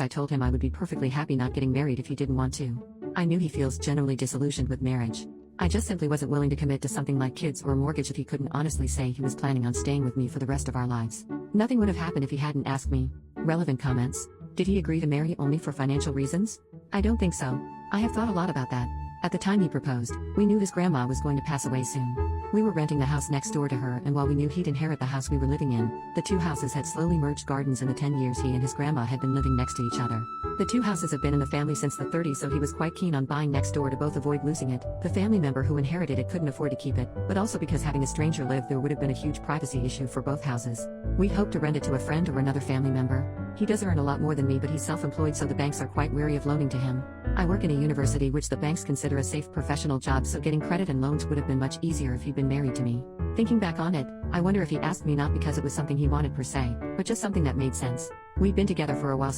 I told him I would be perfectly happy not getting married if he didn't want to. I knew he feels generally disillusioned with marriage. I just simply wasn't willing to commit to something like kids or a mortgage if he couldn't honestly say he was planning on staying with me for the rest of our lives. Nothing would have happened if he hadn't asked me. Relevant comments. Did he agree to marry only for financial reasons? I don't think so. I have thought a lot about that. At the time he proposed, we knew his grandma was going to pass away soon. We were renting the house next door to her, and while we knew he'd inherit the house we were living in, the two houses had slowly merged gardens in the 10 years he and his grandma had been living next to each other. The two houses have been in the family since the 30s, so he was quite keen on buying next door to both avoid losing it. The family member who inherited it couldn't afford to keep it, but also because having a stranger live there would have been a huge privacy issue for both houses. We'd hoped to rent it to a friend or another family member. He does earn a lot more than me, but he's self-employed, so the banks are quite wary of loaning to him. I work in a university which the banks consider a safe professional job, so getting credit and loans would have been much easier if he'd been married to me. Thinking back on it, I wonder if he asked me not because it was something he wanted per se, but just something that made sense. We'd been together for a while, so